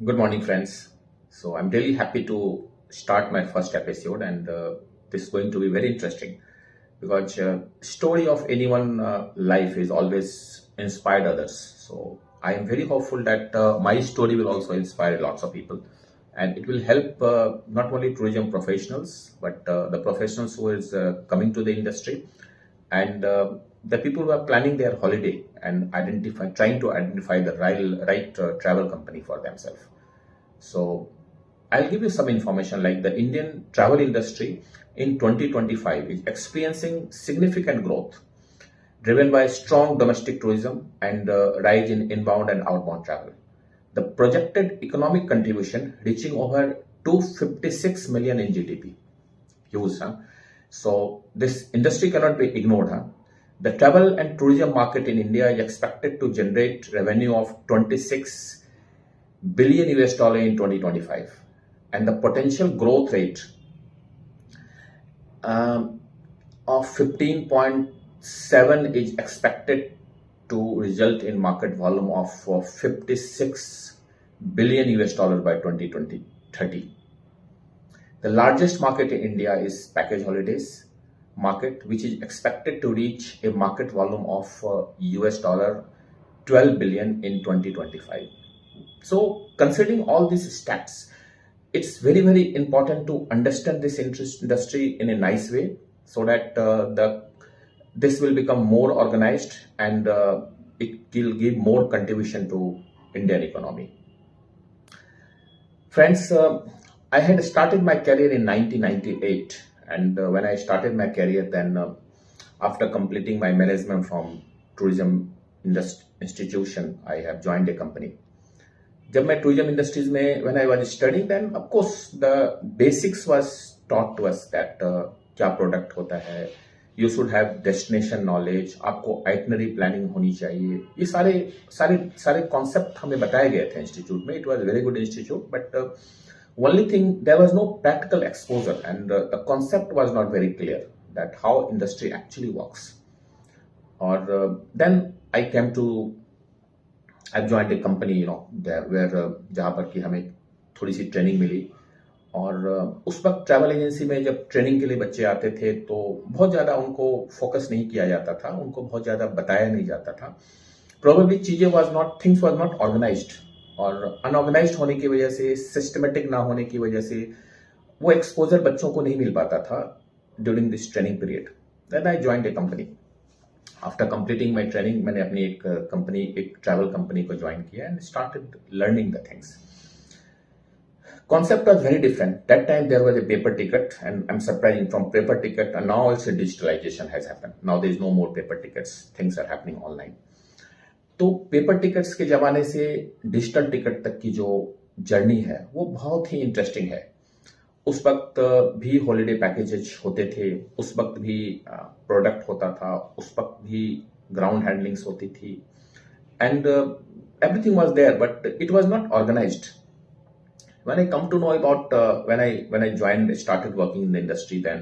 Good morning, friends. So I'm really happy to start my first episode, and this is going to be very interesting because story of anyone life is always inspired others. So I am very hopeful that my story will also inspire lots of people, and it will help not only tourism professionals but the professionals who is coming to the industry and the people who are planning their holiday and trying to identify the right travel company for themselves. So I'll give you some information like the Indian travel industry in 2025 is experiencing significant growth driven by strong domestic tourism and rise in inbound and outbound travel. The projected economic contribution reaching over 256 million in GDP. Huge, huh? So this industry cannot be ignored, huh? The travel and tourism market in India is expected to generate revenue of 26 billion US dollar in 2025, and the potential growth rate um, of 15.7 is expected to result in market volume of 56 billion US dollar by 2030. The largest market in India is package holidays market, which is expected to reach a market volume of US dollar 12 billion in 2025. So, considering all these stats, it's very important to understand this industry in a nice way so that the this will become more organized and it will give more contribution to Indian economy. Friends, I had started my career in 1998, and when I started my career, then after completing my management from tourism institution, I have joined a company. जब मैं tourism industries में when I was studying then of course the basics was taught to us that क्या product होता है, you should have destination knowledge, आपको itinerary planning होनी चाहिए, ये सारे सारे सारे कॉन्सेप्ट हमें बताए गए थे इंस्टीट्यूट में. It was very good institute but only thing there was no practical exposure and the concept was not very clear that how industry actually works. Or then I came to I joined a company where जहाँ पर कि हमें थोड़ी सी training मिली. और उस वक्त travel agency में जब ट्रेनिंग के लिए बच्चे आते थे तो बहुत ज़्यादा उनको फोकस नहीं किया जाता था, उनको बहुत ज़्यादा बताया नहीं जाता था. प्रोबेबली चीज़ें थिंग्स वाज नॉट ऑर्गेनाइज्ड, और अनऑर्गेनाइज्ड होने की वजह से, सिस्टमेटिक ना होने की वजह से वो एक्सपोजर बच्चों को नहीं मिल पाता था during this training period. Then I joined a company. After completing my training मैंने अपनी एक ट्रैवल कंपनी को ज्वाइन किया and started learning the things. Concept was very different. That time there was a paper ticket, and I'm surprising from paper ticket, and now also digitalization has happened. Now there is no more paper tickets. Things are happening online. तो paper tickets के जमाने से digital ticket तक की जो journey है वो बहुत ही इंटरेस्टिंग है. उस वक्त भी हॉलिडे पैकेजेज होते थे, उस वक्त भी प्रोडक्ट होता था, उस वक्त भी ग्राउंड हैंडलिंग्स होती थी, and everything was there but it was not organized. When I come to know about when I joined, started working in the industry, then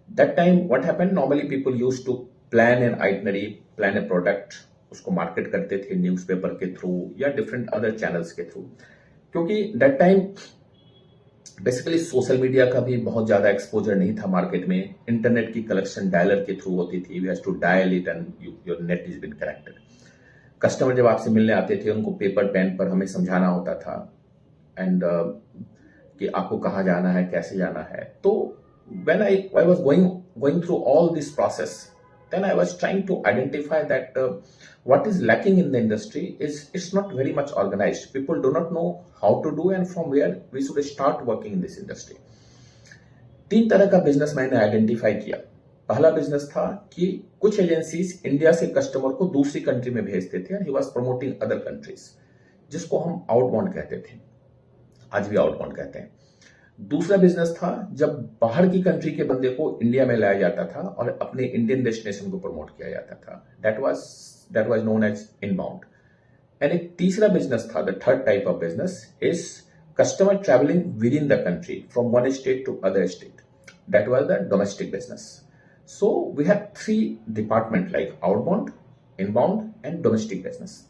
that time what happened, normally people used to plan an itinerary, plan a product, उसको market करते थे newspaper के through या different other channels के through. क्योंकि that time basically social media का भी बहुत ज्यादा एक्सपोजर नहीं था मार्केट में. इंटरनेट की कलेक्शन डायलर के थ्रू होती थी. We have to dial it and your net is been connected. Customer जब आपसे मिलने आते थे उनको पेपर पेन पर हमें समझाना होता था एंड कि आपको कहाँ जाना है, कैसे जाना है. तो when I was going through all this process, then I was trying to identify that what is lacking in the industry is it's not very much organized. People do not know how to do and from where we should start working in this industry. तीन तरह का business मैंने identify किया. पहला business था कि कुछ agencies India से कस्टमर को दूसरी कंट्री में भेजते थे and he was promoting other countries, जिसको हम आउटबाउंड कहते थे, आज भी आउटबाउंड कहते हैं. दूसरा बिजनेस था जब बाहर की कंट्री के बंदे को इंडिया में लाया जाता था और अपने इंडियन डेस्टिनेशन को प्रमोट किया जाता था. That was known as inbound. And एक तीसरा बिजनेस था, the third type of business is customer travelling within the country from one state to other state. That was the domestic business. So we have three department like outbound, inbound and domestic business.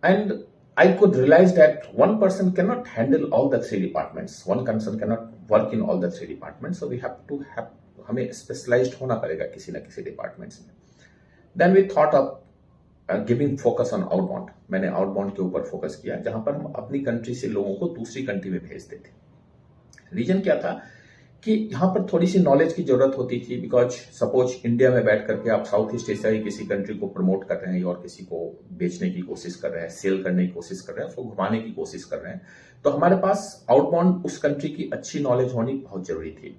And I could realize that one person cannot handle all the three departments. One person cannot work in all the three departments. So we have to have, हमें specialized होना पड़ेगा किसी ना किसी departments में. Then we thought of giving focus on outbound. मैंने outbound के ऊपर फोकस किया, जहां पर हम अपनी कंट्री से लोगों को दूसरी कंट्री में भेजते थे. रीजन क्या था कि यहाँ पर थोड़ी सी नॉलेज की जरूरत होती थी, बिकॉज सपोज इंडिया में बैठ करके आप साउथ ईस्ट एशिया की किसी कंट्री को प्रमोट कर रहे हैं और किसी को बेचने की कोशिश कर रहे हैं, सेल करने की कोशिश कर रहे हैं, उसको घुमाने की कोशिश कर रहे हैं, तो हमारे पास आउटबाउंड उस कंट्री की अच्छी नॉलेज होनी बहुत जरूरी थी.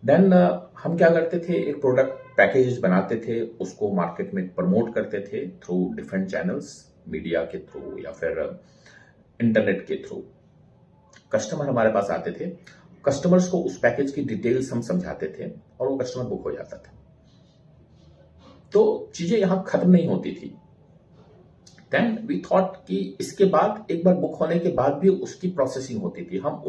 देन हम क्या करते थे, एक प्रोडक्ट पैकेजेस बनाते थे, उसको मार्केट में प्रमोट करते थे थ्रू डिफरेंट चैनल्स, मीडिया के थ्रू या फिर इंटरनेट के थ्रू. कस्टमर हमारे पास आते थे, कस्टमर्स को उस पैकेज की डिटेल्स हम समझाते थे और वो कस्टमर बुक हो जाता था. तो चीजें यहां खत्म नहीं होती थी. देन वी थॉट कि इसके बाद एक बार बुक होने के बाद भी उसकी प्रोसेसिंग होती थी. हम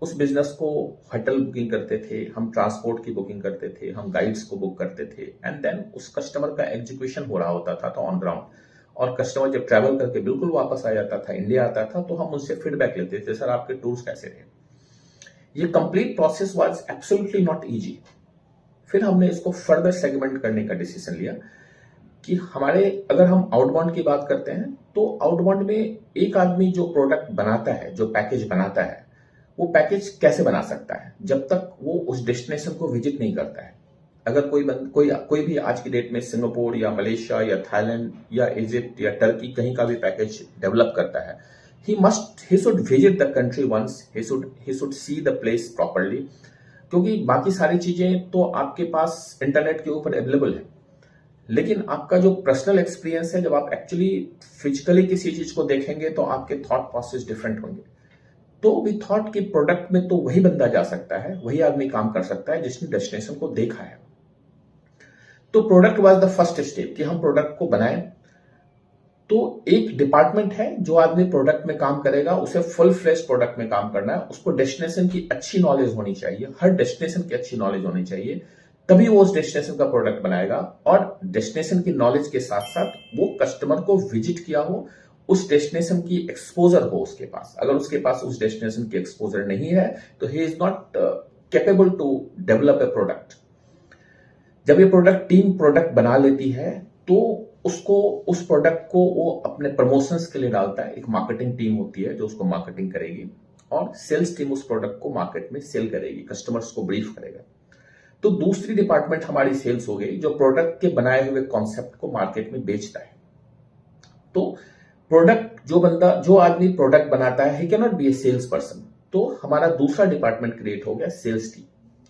उस बिजनेस को होटल बुकिंग करते थे, हम ट्रांसपोर्ट की बुकिंग करते थे, हम गाइड्स को बुक करते थे, एंड देन उस कस्टमर का एग्जीक्यूशन हो रहा होता था तो ऑन ग्राउंड. और कस्टमर जब ट्रैवल करके बिल्कुल वापस आ जाता था, इंडिया आता था, तो हम उनसे फीडबैक लेते थे, सर आपके टूर्स कैसे रहे. ये complete process was absolutely not easy. फिर हमने इसको फर्दर सेगमेंट करने का डिसीजन लिया कि हमारे, अगर हम आउटबाउंड की बात करते हैं तो आउटबाउंड में एक आदमी जो प्रोडक्ट बनाता है, जो पैकेज बनाता है, वो पैकेज कैसे बना सकता है जब तक वो उस डेस्टिनेशन को विजिट नहीं करता है. अगर कोई भी आज की डेट में सिंगापुर या मलेशिया या थाईलैंड या इजिप्ट या टर्की कहीं का भी पैकेज डेवलप करता है, he should visit the country once, he should see the place properly. क्योंकि बाकी सारी चीजें तो आपके पास इंटरनेट के ऊपर अवेलेबल है, लेकिन आपका जो पर्सनल एक्सपीरियंस है, जब आप एक्चुअली फिजिकली किसी चीज को देखेंगे तो आपके थॉट प्रोसेस डिफरेंट होंगे. तो वी थॉट कि प्रोडक्ट में तो वही बंदा जा सकता है, वही आदमी काम कर सकता है जिसने डेस्टिनेशन को देखा है. तो product was the first step कि हम प्रोडक्ट को बनाएं. तो एक डिपार्टमेंट है जो आदमी प्रोडक्ट में काम करेगा, उसे फुल फ्लेश प्रोडक्ट में काम करना है, उसको डेस्टिनेशन की अच्छी नॉलेज होनी चाहिए, हर डेस्टिनेशन की अच्छी नॉलेज होनी चाहिए, तभी वो उस डेस्टिनेशन का प्रोडक्ट बनाएगा. और डेस्टिनेशन की नॉलेज के साथ साथ वो कस्टमर को विजिट किया हो, उस डेस्टिनेशन की एक्सपोजर हो उसके पास. अगर उसके पास उस डेस्टिनेशन की एक्सपोजर नहीं है तो he is not capable to develop a product. जब ये प्रोडक्ट टीम प्रोडक्ट बना लेती है तो उसको, उस प्रोडक्ट को वो अपने प्रमोशंस के लिए डालता है. एक मार्केटिंग टीम होती है जो उसको मार्केटिंग करेगी, और सेल्स टीम उस प्रोडक्ट को मार्केट में सेल करेगी, कस्टमर्स को ब्रीफ करेगा. तो दूसरी डिपार्टमेंट हमारी सेल्स हो गई, जो प्रोडक्ट के बनाए हुए कॉन्सेप्ट को मार्केट में बेचता है. तो प्रोडक्ट, जो आदमी प्रोडक्ट बनाता है, he can not be a sales person. तो हमारा दूसरा डिपार्टमेंट क्रिएट हो गया, सेल्स टीम.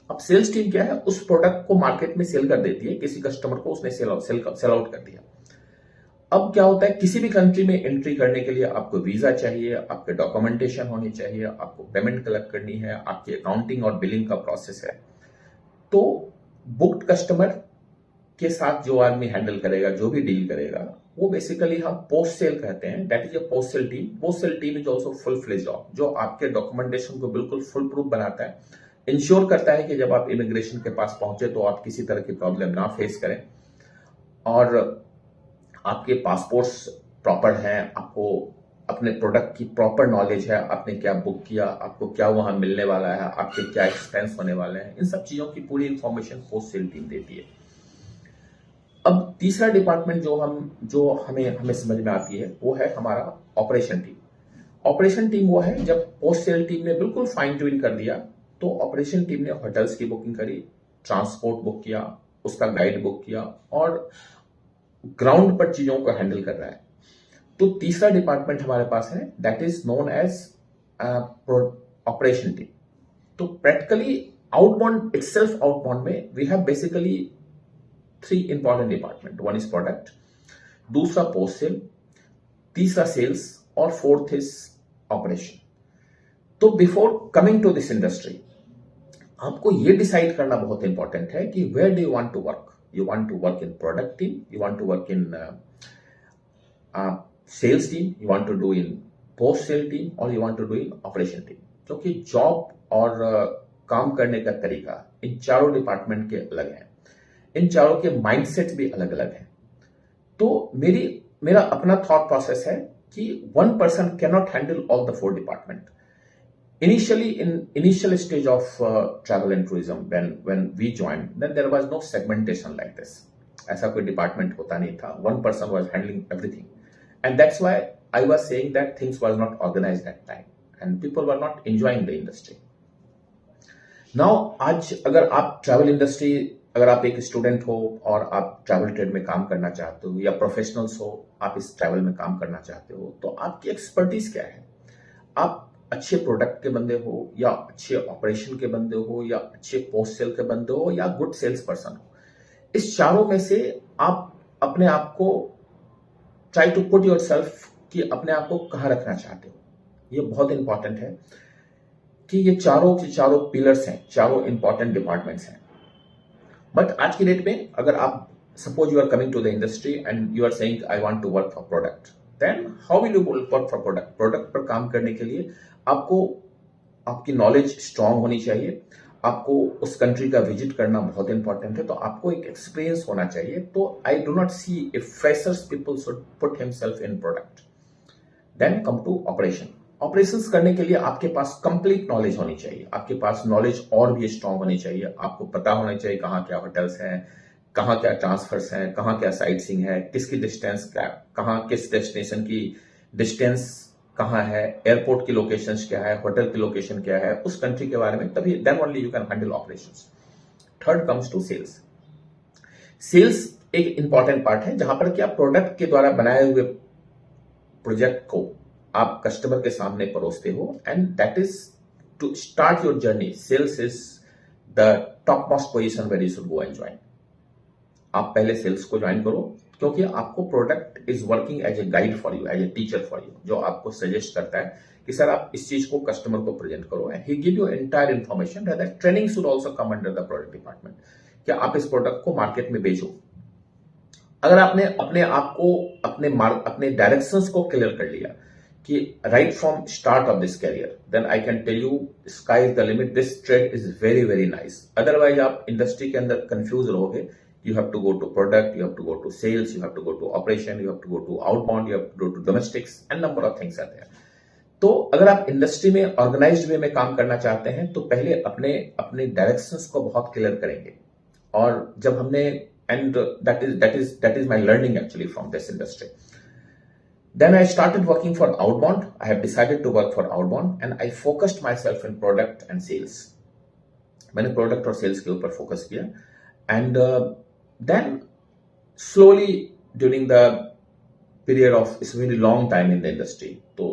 अब सेल्स टीम क्या है, उस प्रोडक्ट को मार्केट में सेल कर देती है, किसी कस्टमर को उसने सेल आउट कर दिया. अब क्या होता है, किसी भी कंट्री में एंट्री करने के लिए आपको वीजा चाहिए, आपके डॉक्यूमेंटेशन होनी चाहिए, आपको पेमेंट कलेक्ट करनी है, आपकी अकाउंटिंग और बिलिंग का प्रोसेस है. तो बुक्ड कस्टमर के साथ जो आदमी हैंडल करेगा, जो भी डील करेगा, वो बेसिकली हम पोस्ट सेल कहते हैं. That is a post sale team. Post sale team is also full fledge job, जो आपके डॉक्यूमेंटेशन को बिल्कुल फुल प्रूफ बनाता है, इंश्योर करता है कि जब आप इमिग्रेशन के पास पहुंचे तो आप किसी तरह की प्रॉब्लम ना फेस करें, और आपके पासपोर्ट्स प्रॉपर हैं, आपको अपने प्रोडक्ट की प्रॉपर नॉलेज है, आपने क्या बुक किया, आपको क्या वहां मिलने वाला है, आपके क्या एक्सपेंस होने वाले हैं, इन सब चीजों की पूरी इंफॉर्मेशन पोस्ट सेल टीम देती है. अब तीसरा डिपार्टमेंट जो हमें समझ में आती है, वो है हमारा ऑपरेशन टीम. ऑपरेशन टीम वो है, जब पोस्ट सेल टीम ने बिल्कुल फाइन ट्यून कर दिया, तो ऑपरेशन टीम ने होटल्स की बुकिंग करी, ट्रांसपोर्ट बुक किया, उसका गाइड बुक किया, और ग्राउंड पर चीजों को हैंडल कर रहा है. तो तीसरा डिपार्टमेंट हमारे पास है, that is known as operation team. तो प्रैक्टिकली आउटबाउंड इटसेल्फ, आउटबाउंड में we have basically 3 important department. One is product, दूसरा पोस्ट सेल, तीसरा सेल्स, और फोर्थ इज ऑपरेशन. तो before coming to this industry, आपको ये डिसाइड करना बहुत इंपॉर्टेंट है कि where do you want to work. You want to work in product team, you want to work in sales team, you want to do in post sale team, or you want to do in operation team. क्योंकि job और काम करने का तरीका इन चारों department के अलग हैं, इन चारों के माइंडसेट भी अलग अलग हैं. तो मेरा अपना थॉट प्रोसेस है कि one person cannot handle all the 4 department. Initially, in initial stage of travel and tourism, when we joined, then there was no segmentation like this. ऐसा कोई department होता नहीं था. One person was handling everything, and that's why I was saying that things was not organized that time, and people were not enjoying the industry. Now, आज अगर आप travel industry, अगर आप एक स्टूडेंट हो और आप ट्रैवल ट्रेड में काम करना चाहते हो या प्रोफेशनल्स हो, आप इस ट्रैवल में काम करना चाहते हो, तो आपकी एक्सपर्टीज क्या है? आप अच्छे प्रोडक्ट के बंदे हो या अच्छे ऑपरेशन के बंदे हो या अच्छे पोस्ट सेल के बंदे हो या गुड सेल्स पर्सन हो, इस चारों में से आप अपने आप को try to put your self कि अपने आप को कहाँ रखना चाहते हो. ये बहुत इंपॉर्टेंट है कि ये चारों के चारों पिलर्स हैं, चारों इंपॉर्टेंट डिपार्टमेंट्स हैं. बट आज की डेट में अगर आप suppose you are coming to the industry and you are saying I want to work for product, then how will you work for product? Product पर काम करने के लिए आपको आपकी नॉलेज स्ट्रांग होनी चाहिए, आपको उस कंट्री का विजिट करना बहुत इंपॉर्टेंट है, तो आपको एक एक्सपीरियंस होना चाहिए. तो I do not see if freshers people should put himself in product. Then come to operation. Operations करने के लिए आपके पास कंप्लीट नॉलेज होनी चाहिए, आपके पास नॉलेज और भी स्ट्रांग होनी चाहिए. आपको पता होना चाहिए कहाँ क्या होटल्स हैं, कहाँ क्या ट्रांसफर्स हैं, कहाँ क्या साइट सीइंग है, किसकी डिस्टेंस क्या, कहाँ किस डेस्टिनेशन की डिस्टेंस कहाँ है, एयरपोर्ट की लोकेशंस क्या है, होटल की लोकेशन क्या है, उस कंट्री के बारे में, तभी then only you can handle operations. Third comes to sales. Sales एक इंपॉर्टेंट पार्ट है जहां पर कि आप प्रोडक्ट के द्वारा बनाए हुए प्रोजेक्ट को आप कस्टमर के सामने परोसते हो, and that is to start your journey. Sales is the top most position where you should go and join. आप पहले सेल्स को ज्वाइन करो, क्योंकि आपको product is working as a guide for you, as a teacher for you, जो आपको suggest करता है कि सर आप इस चीज को कस्टमर को प्रेजेंट करो, and he give you entire information. Training should also come under the product department कि आप इस प्रोडक्ट को मार्केट में बेचो. अगर आपने अपने आप को अपने डायरेक्शंस को क्लियर कर लिया कि right from start of this career, then I can tell you sky is the limit. This trade is very very nice. Otherwise आप इंडस्ट्री के अंदर कंफ्यूज रहोगे. You have to go to product, you have to go to sales, you have to go to operation, you have to go to outbound, you have to go to domestics, and number of things are there. तो अगर आप industry में organised वे में काम करना चाहते हैं तो पहले अपने डायरेक्शंस को बहुत क्लियर करेंगे. और जब हमने and that is my learning actually from this industry. Then I started working for outbound. I have decided to work for outbound and I focused myself in product and sales. मैंने product और sales के ऊपर focus किया. And then slowly during the period of, it's a very long time in the industry, so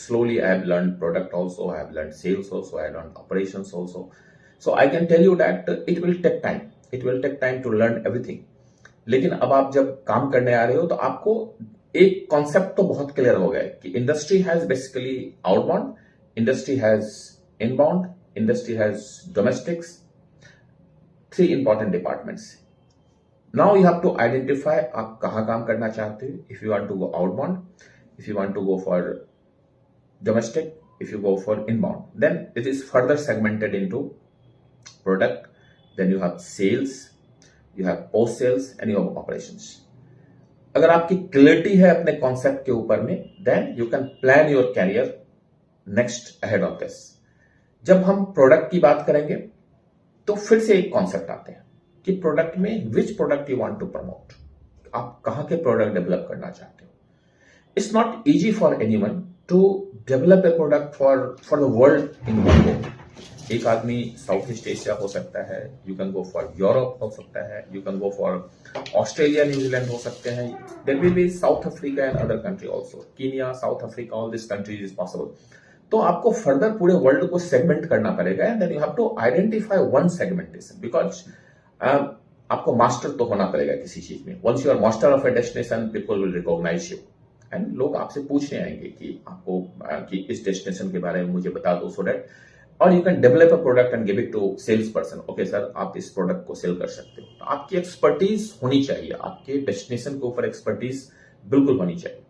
slowly I have learned product also, I have learned sales also, I have learned operations also. So I can tell you that it will take time to learn everything. लेकिन अब आप जब काम करने आ रहे हो तो आपको एक कॉन्सेप्ट तो बहुत क्लियर हो गया कि industry has basically outbound, industry has inbound, industry has domestics, 3 important departments. Now you have to identify आप कहाँ काम करना चाहते हो. If you want to go outbound, if you want to go for domestic, if you go for inbound, then it is further segmented into product, then you have sales, you have post sales and you have operations. अगर आपकी clarity है अपने concept के ऊपर में, then you can plan your career next ahead of this. जब हम product की बात करेंगे तो फिर से एक कॉन्सेप्ट आते हैं कि प्रोडक्ट में which product you want to promote, आप कहां के प्रोडक्ट डेवलप करना चाहते हो. It's not easy for anyone to develop a product for the world in one go. एक आदमी साउथ ईस्ट एशिया हो सकता है, you can go for Europe हो सकता है, you can go for Australia, New Zealand हो सकते हैं, there will be South Africa and other country also, Kenya, South Africa, all this countries is possible. तो आपको फर्दर पूरे वर्ल्ड को सेगमेंट करना पड़ेगा, and then you have to identify one segmentation, because आपको मास्टर तो होना पड़ेगा किसी चीज में. Once you are master of a destination, people will recognise you, and लोग आपसे पूछने आएंगे कि आपको कि इस डेस्टिनेशन के बारे में मुझे बता दो, सो दैट, और you can develop a product and give it to sales person. Okay sir, आप इस प्रोडक्ट को सेल कर सकते हो. तो आपकी एक्सपर्टीज होनी चाहिए, आपके डेस्टिनेशन के ऊपर एक्सपर्टीज बिल्कुल होनी चाहिए.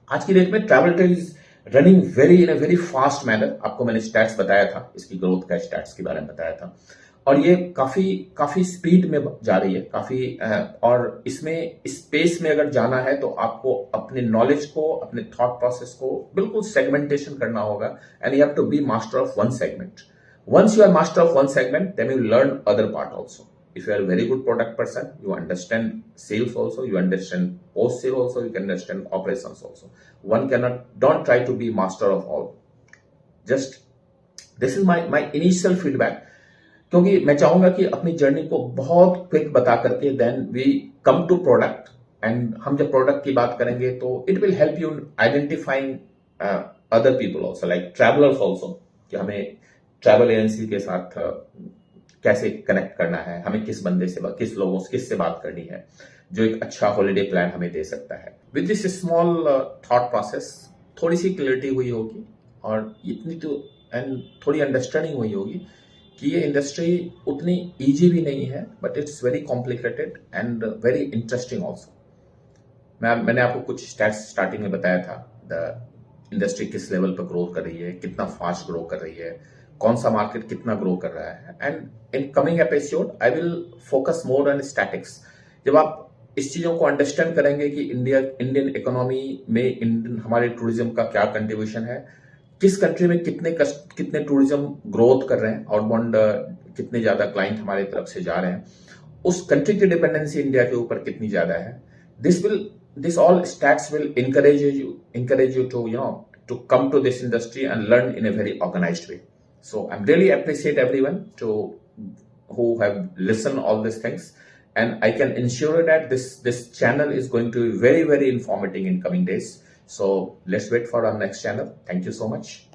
आज की डेट में travel trade is running in a very fast manner. आपको मैंने स्टैट्स बताया था, इसकी ग्रोथ का स्टैट्स के बारे में बताया था. और ये काफी काफी स्पीड में जा रही है, काफी और इसमें स्पेस में अगर जाना है तो आपको अपने नॉलेज को, अपने थॉट प्रोसेस को बिल्कुल सेगमेंटेशन करना होगा, and you have to be master of one segment. Once you are master of one segment, then you learn other part also. If you are a very good product person, you understand sales also, you understand post sale also, you can understand operations also. One cannot, don't try to be master of all. Just this is my initial feedback, क्योंकि मैं चाहूंगा कि अपनी journey को बहुत quick बता करके then we come to product. And हम जब प्रोडक्ट की बात करेंगे तो it will help you identifying other people also, like travellers also, कि हमें ट्रैवल एजेंसी के साथ कैसे कनेक्ट करना है, हमें किस बंदे से, किस लोगों से, किससे बात करनी है जो एक अच्छा हॉलिडे प्लान हमें दे सकता है. With this small thought process थोड़ी सी क्लियरिटी हुई होगी और इतनी तो एंड थोड़ी अंडरस्टैंडिंग हुई होगी कि ये इंडस्ट्री उतनी इजी भी नहीं है, but it's very complicated and very interesting also. मैंने आपको कुछ स्टैट्स स्टार्टिंग में बताया था, द इंडस्ट्री किस लेवल पर ग्रो कर रही है, कितना फास्ट ग्रो कर रही है, कौन सा मार्केट कितना ग्रो कर रहा है. And in coming episode I will focus more on statics. जब आप इस चीजों को अंडरस्टैंड करेंगे कि इंडियन इकोनॉमी में हमारे टूरिज्म का क्या कंट्रीब्यूशन है, किस कंट्री में कितने टूरिज्म ग्रोथ कर रहे हैं, आउटबाउंड कितने ज्यादा क्लाइंट हमारे तरफ से जा रहे हैं, उस कंट्री की डिपेंडेंसी इंडिया के ऊपर कितनी ज्यादा है, this all stats will encourage you to come to this industry and learn in a very organized way. So I'm really appreciate everyone who have listened all these things, and I can ensure that this channel is going to be very, very informative in coming days. So let's wait for our next channel. Thank you so much.